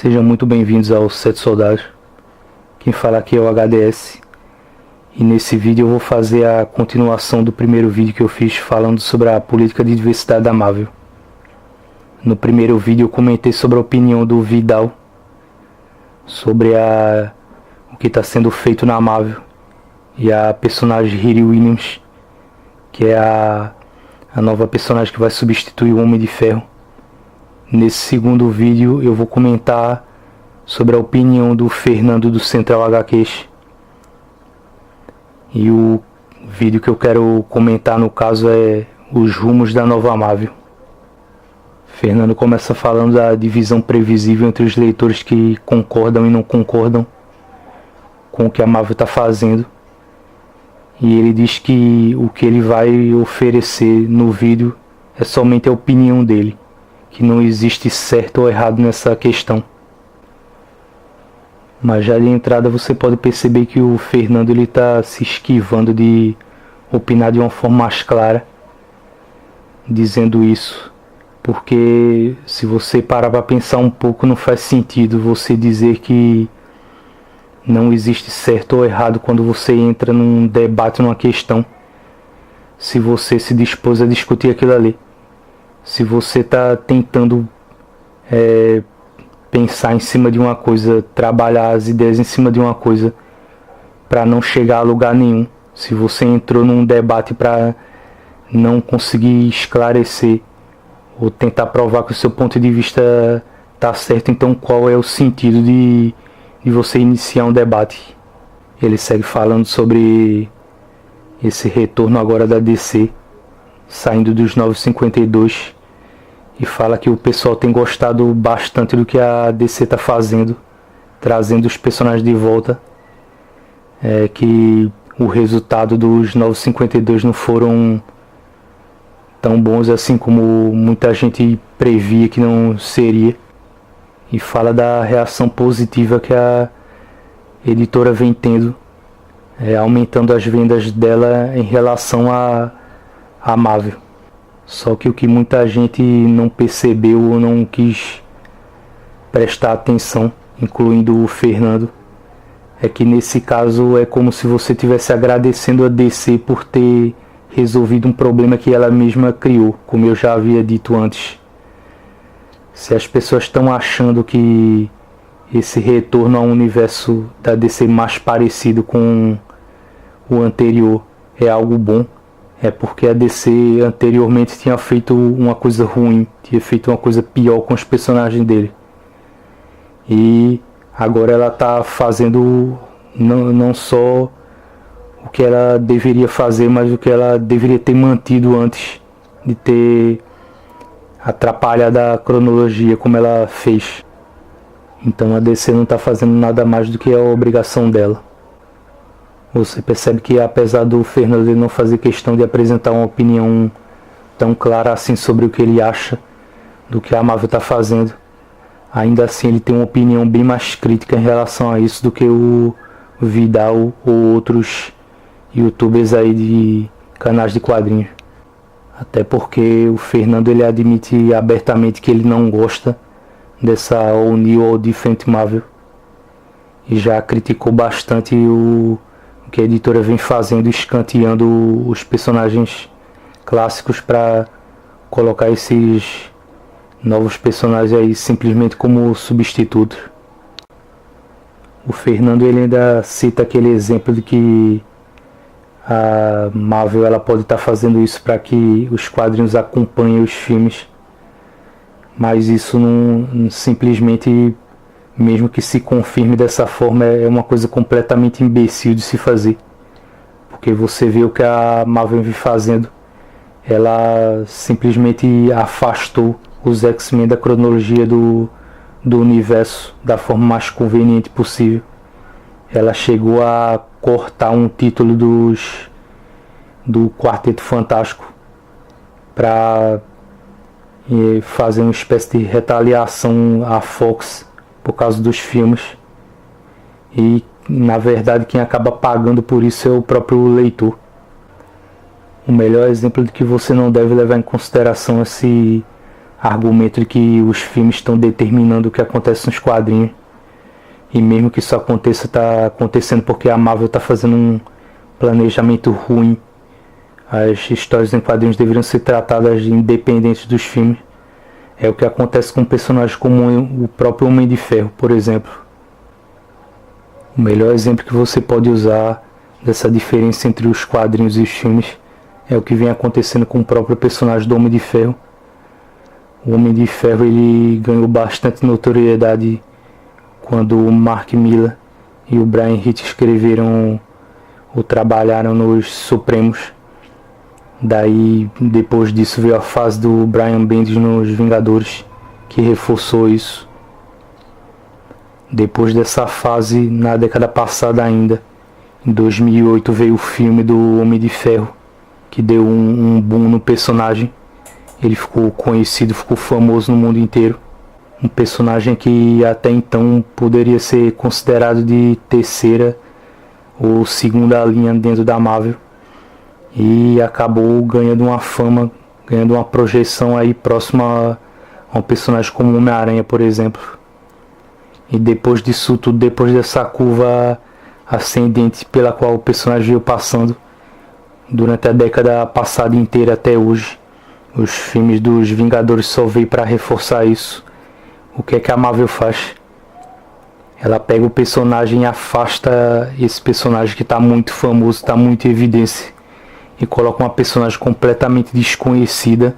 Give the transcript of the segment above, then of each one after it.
Sejam muito bem-vindos ao Sete Soldados. Quem fala aqui é o HDS. E nesse vídeo eu vou fazer a continuação do primeiro vídeo que eu fiz falando sobre a política de diversidade da Marvel. No primeiro vídeo eu comentei sobre a opinião do Vidal sobre o que está sendo feito na Marvel e a personagem Riri Williams, que é a nova personagem que vai substituir o Homem de Ferro. Nesse segundo vídeo eu vou comentar sobre a opinião do Fernando do Central HQs. E o vídeo que eu quero comentar no caso é os rumos da nova Marvel. Fernando começa falando da divisão previsível entre os leitores que concordam e não concordam com o que a Marvel está fazendo. E ele diz que o que ele vai oferecer no vídeo é somente a opinião dele, que não existe certo ou errado nessa questão. Mas já de entrada você pode perceber que o Fernando está se esquivando de opinar de uma forma mais clara, dizendo isso, porque se você parar para pensar um pouco, não faz sentido você dizer que não existe certo ou errado quando você entra num debate, numa questão, se você se dispôs a discutir aquilo ali. Se você está tentando pensar em cima de uma coisa, trabalhar as ideias em cima de uma coisa para não chegar a lugar nenhum, se você entrou num debate para não conseguir esclarecer ou tentar provar que o seu ponto de vista está certo, então qual é o sentido de você iniciar um debate? Ele segue falando sobre esse retorno agora da DC, saindo dos 952, e fala que o pessoal tem gostado bastante do que a DC está fazendo, trazendo os personagens de volta, que o resultado dos 952 não foram tão bons assim como muita gente previa que não seria, e fala da reação positiva que a editora vem tendo, aumentando as vendas dela em relação a Marvel. Só que o que muita gente não percebeu ou não quis prestar atenção, incluindo o Fernando, é que nesse caso é como se você estivesse agradecendo a DC por ter resolvido um problema que ela mesma criou, como eu já havia dito antes. Se as pessoas estão achando que esse retorno ao universo da DC mais parecido com o anterior é algo bom, é porque a DC anteriormente tinha feito uma coisa ruim, tinha feito uma coisa pior com os personagens dele. E agora ela está fazendo não só o que ela deveria fazer, mas o que ela deveria ter mantido antes de ter atrapalhado a cronologia como ela fez. Então a DC não está fazendo nada mais do que a obrigação dela. Você percebe que apesar do Fernando não fazer questão de apresentar uma opinião tão clara assim sobre o que ele acha do que a Marvel está fazendo, ainda assim ele tem uma opinião bem mais crítica em relação a isso do que o Vidal ou outros youtubers aí de canais de quadrinhos. Até porque o Fernando ele admite abertamente que ele não gosta dessa All New All Different Marvel e já criticou bastante o que a editora vem fazendo, escanteando os personagens clássicos para colocar esses novos personagens aí simplesmente como substitutos. O Fernando ele ainda cita aquele exemplo de que a Marvel ela pode estar fazendo isso para que os quadrinhos acompanhem os filmes, mas isso não simplesmente, mesmo que se confirme dessa forma, é uma coisa completamente imbecil de se fazer, porque você vê o que a Marvel vem fazendo. Ela simplesmente afastou os X-Men da cronologia do universo da forma mais conveniente possível. Ela chegou a cortar um título do Quarteto Fantástico para fazer uma espécie de retaliação à Fox por causa dos filmes, e na verdade quem acaba pagando por isso é o próprio leitor. O melhor exemplo de que você não deve levar em consideração é se argumento de que os filmes estão determinando o que acontece nos quadrinhos. E mesmo que isso aconteça, está acontecendo porque a Marvel está fazendo um planejamento ruim. As histórias em quadrinhos deveriam ser tratadas independentes dos filmes. É o que acontece com personagens como o próprio Homem de Ferro, por exemplo. O melhor exemplo que você pode usar dessa diferença entre os quadrinhos e os filmes é o que vem acontecendo com o próprio personagem do Homem de Ferro. O Homem de Ferro ele ganhou bastante notoriedade quando o Mark Millar e o Brian Hitch escreveram ou trabalharam nos Supremos. Daí, depois disso, veio a fase do Brian Bendis nos Vingadores, que reforçou isso. Depois dessa fase, na década passada ainda, em 2008, veio o filme do Homem de Ferro, que deu um boom no personagem. Ele ficou conhecido, ficou famoso no mundo inteiro. Um personagem que até então poderia ser considerado de terceira ou segunda linha dentro da Marvel. E acabou ganhando uma fama, ganhando uma projeção aí próxima a um personagem como Homem-Aranha, por exemplo. E depois disso tudo, depois dessa curva ascendente pela qual o personagem veio passando durante a década passada inteira até hoje, os filmes dos Vingadores só veio para reforçar isso. O que é que a Marvel faz? Ela pega o personagem e afasta esse personagem que está muito famoso, está muito em evidência, e coloca uma personagem completamente desconhecida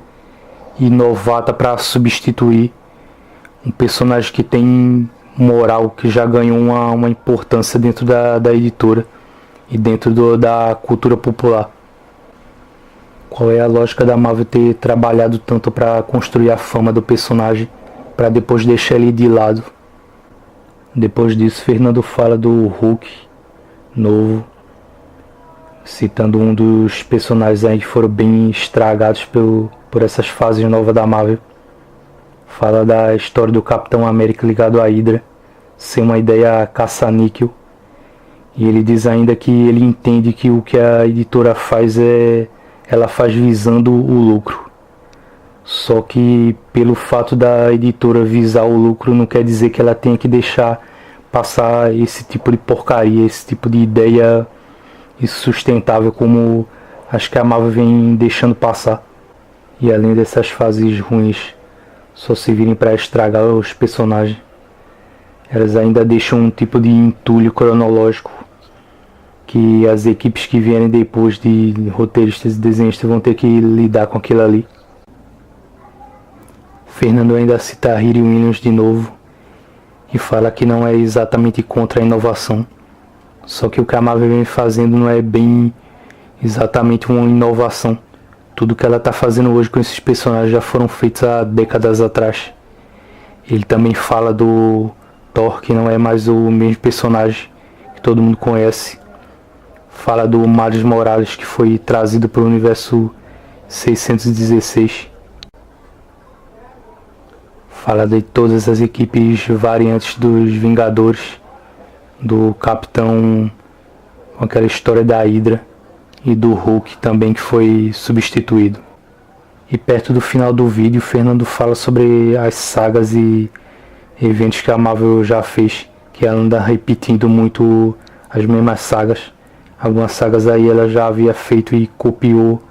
e novata para substituir um personagem que tem moral, que já ganhou uma importância dentro da editora e dentro da cultura popular. Qual é a lógica da Marvel ter trabalhado tanto para construir a fama do personagem para depois deixar ele de lado? Depois disso, Fernando fala do Hulk novo, citando um dos personagens aí que foram bem estragados por essas fases novas da Marvel. Fala da história do Capitão América ligado à Hydra, ser uma ideia caça-níquel. E ele diz ainda que ele entende que o que a editora faz ela faz visando o lucro. Só que pelo fato da editora visar o lucro não quer dizer que ela tenha que deixar passar esse tipo de porcaria, esse tipo de ideia insustentável como acho que a Marvel vem deixando passar. E além dessas fases ruins só servirem para estragar os personagens, elas ainda deixam um tipo de entulho cronológico que as equipes que vierem depois de roteiristas e desenhistas vão ter que lidar com aquilo ali. Fernando ainda cita Riri Williams de novo e fala que não é exatamente contra a inovação, só que o que a Marvel vem fazendo não é bem exatamente uma inovação. Tudo que ela está fazendo hoje com esses personagens já foram feitos há décadas atrás. Ele também fala do Thor, que não é mais o mesmo personagem que todo mundo conhece. Fala do Miles Morales, que foi trazido para o universo 616. Fala de todas as equipes variantes dos Vingadores, do Capitão com aquela história da Hydra e do Hulk também, que foi substituído. E perto do final do vídeo, Fernando fala sobre as sagas e eventos que a Marvel já fez, que ela anda repetindo muito as mesmas sagas. Algumas sagas aí ela já havia feito e copiou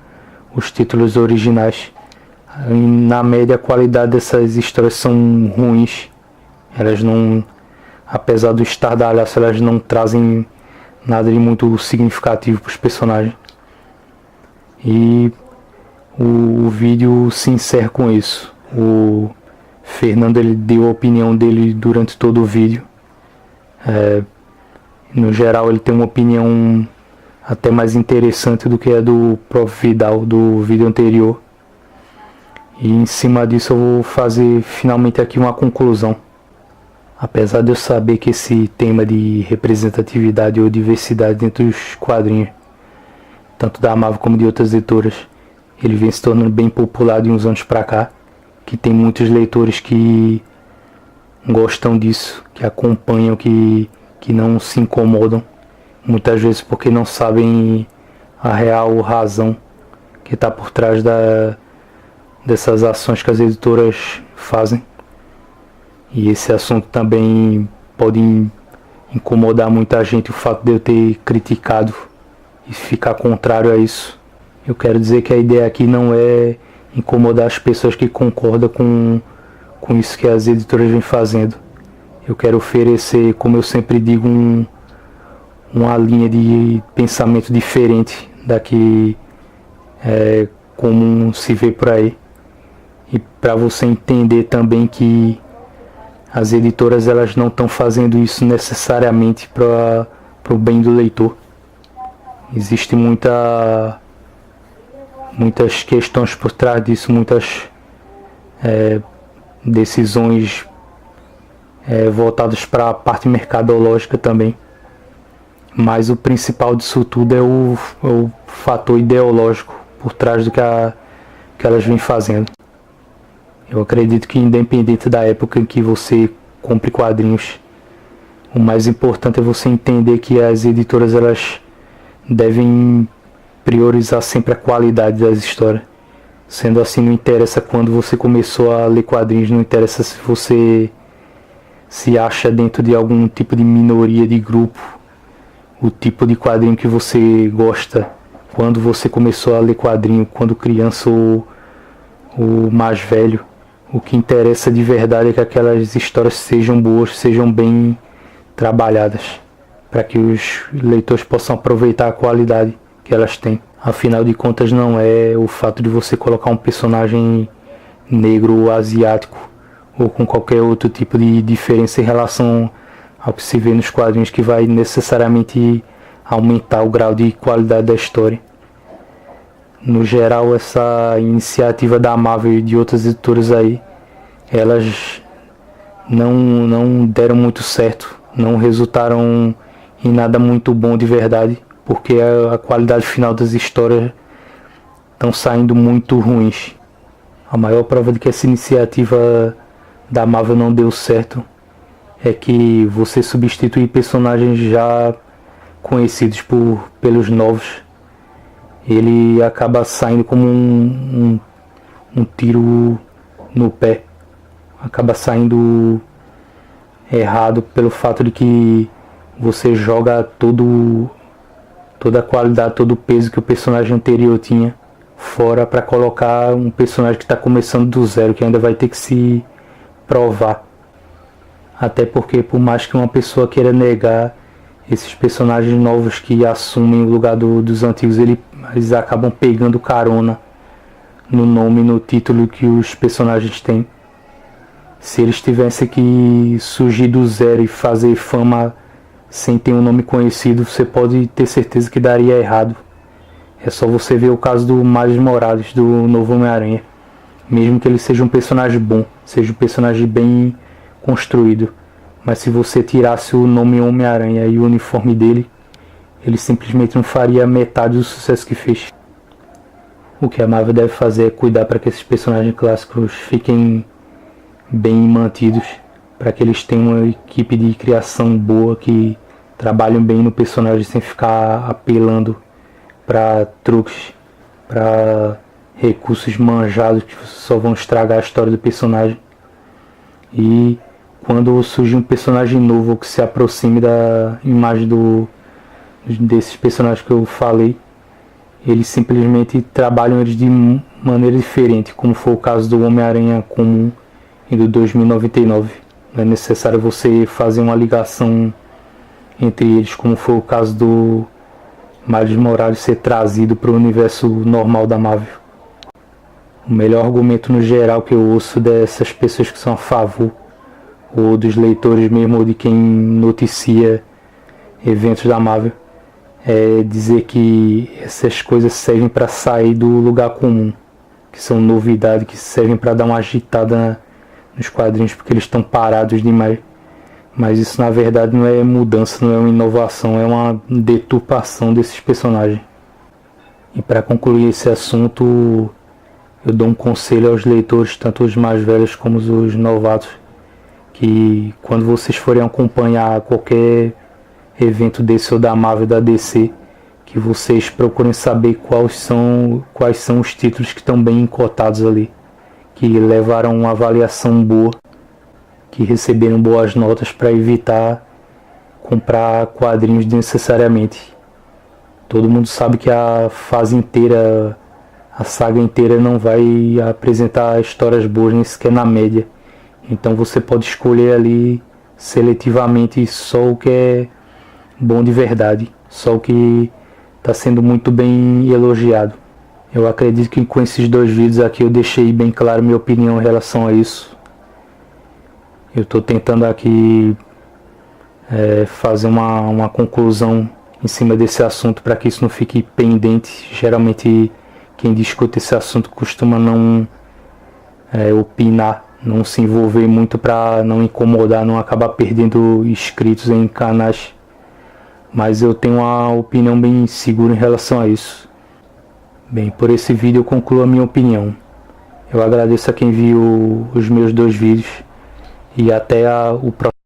os títulos originais. Na média, a qualidade dessas histórias são ruins. Elas não, apesar do estardalhaço, elas não trazem nada de muito significativo para os personagens. E o vídeo se encerra com isso. O Fernando ele deu a opinião dele durante todo o vídeo. No geral, ele tem uma opinião até mais interessante do que a do Prof. Vidal do vídeo anterior. E em cima disso eu vou fazer finalmente aqui uma conclusão. Apesar de eu saber que esse tema de representatividade ou diversidade dentro dos quadrinhos, tanto da Marvel como de outras editoras, ele vem se tornando bem popular de uns anos pra cá, que tem muitos leitores que gostam disso, que acompanham, que não se incomodam, muitas vezes porque não sabem a real razão que está por trás dessas ações que as editoras fazem. E esse assunto também pode incomodar muita gente, o fato de eu ter criticado e ficar contrário a isso. Eu quero dizer que a ideia aqui não é incomodar as pessoas que concordam com isso que as editoras vêm fazendo. Eu quero oferecer, como eu sempre digo, uma linha de pensamento diferente da que é comum se vê por aí. E para você entender também que as editoras elas não estão fazendo isso necessariamente para o bem do leitor. Existe muitas questões por trás disso, muitas decisões voltadas para a parte mercadológica também. Mas o principal disso tudo é o fator ideológico por trás do que elas vêm fazendo. Eu acredito que, independente da época em que você compre quadrinhos, o mais importante é você entender que as editoras elas devem priorizar sempre a qualidade das histórias. Sendo assim, não interessa quando você começou a ler quadrinhos, não interessa se você se acha dentro de algum tipo de minoria de grupo, o tipo de quadrinho que você gosta, quando você começou a ler quadrinho, quando criança ou mais velho. O que interessa de verdade é que aquelas histórias sejam boas, sejam bem trabalhadas, para que os leitores possam aproveitar a qualidade que elas têm. Afinal de contas, não é o fato de você colocar um personagem negro ou asiático ou com qualquer outro tipo de diferença em relação ao que se vê nos quadrinhos que vai necessariamente aumentar o grau de qualidade da história. No geral, essa iniciativa da Marvel e de outras editoras aí, elas não deram muito certo, não resultaram em nada muito bom de verdade, porque a qualidade final das histórias estão saindo muito ruins. A maior prova de que essa iniciativa da Marvel não deu certo é que você substituir personagens já conhecidos pelos novos, ele acaba saindo como um tiro no pé, acaba saindo errado pelo fato de que você joga toda a qualidade, todo o peso que o personagem anterior tinha fora para colocar um personagem que está começando do zero, que ainda vai ter que se provar. Até porque, por mais que uma pessoa queira negar, esses personagens novos que assumem o lugar dos antigos, eles acabam pegando carona no nome, no título que os personagens têm. Se eles tivessem que surgir do zero e fazer fama sem ter um nome conhecido, você pode ter certeza que daria errado. É só você ver o caso do Miles Morales, do novo Homem-Aranha. Mesmo que ele seja um personagem bom, seja um personagem bem construído, mas se você tirasse o nome Homem-Aranha e o uniforme dele, ele simplesmente não faria metade do sucesso que fez. O que a Marvel deve fazer é cuidar para que esses personagens clássicos fiquem bem mantidos, para que eles tenham uma equipe de criação boa, que trabalhem bem no personagem sem ficar apelando para truques, para recursos manjados que só vão estragar a história do personagem. E quando surge um personagem novo que se aproxime da imagem desses personagens que eu falei, eles simplesmente trabalham eles de maneira diferente, como foi o caso do Homem-Aranha comum e do 2099. Não é necessário você fazer uma ligação entre eles, como foi o caso do Miles Morales ser trazido para o universo normal da Marvel. O melhor argumento no geral que eu ouço dessas pessoas que são a favor, ou dos leitores mesmo, ou de quem noticia eventos da Marvel, é dizer que essas coisas servem para sair do lugar comum, que são novidades, que servem para dar uma agitada nos quadrinhos, porque eles estão parados demais. Mas isso na verdade não é mudança, não é uma inovação, é uma deturpação desses personagens. E para concluir esse assunto, eu dou um conselho aos leitores, tanto os mais velhos como os novatos, que quando vocês forem acompanhar qualquer evento desse ou da Marvel, da DC, que vocês procurem saber quais são os títulos que estão bem cotados ali. que levaram uma avaliação boa, que receberam boas notas, para evitar comprar quadrinhos desnecessariamente. Todo mundo sabe que a fase inteira, a saga inteira não vai apresentar histórias boas, nem sequer na média. Então você pode escolher ali seletivamente só o que é bom de verdade, só o que está sendo muito bem elogiado. Eu acredito que com esses 2 vídeos aqui eu deixei bem claro minha opinião em relação a isso. Eu estou tentando aqui fazer uma conclusão em cima desse assunto para que isso não fique pendente. Geralmente quem discute esse assunto costuma não opinar, não se envolver muito para não incomodar, não acabar perdendo inscritos em canais. Mas eu tenho uma opinião bem segura em relação a isso. Bem, por esse vídeo eu concluo a minha opinião. Eu agradeço a quem viu os meus 2 vídeos e até o próximo.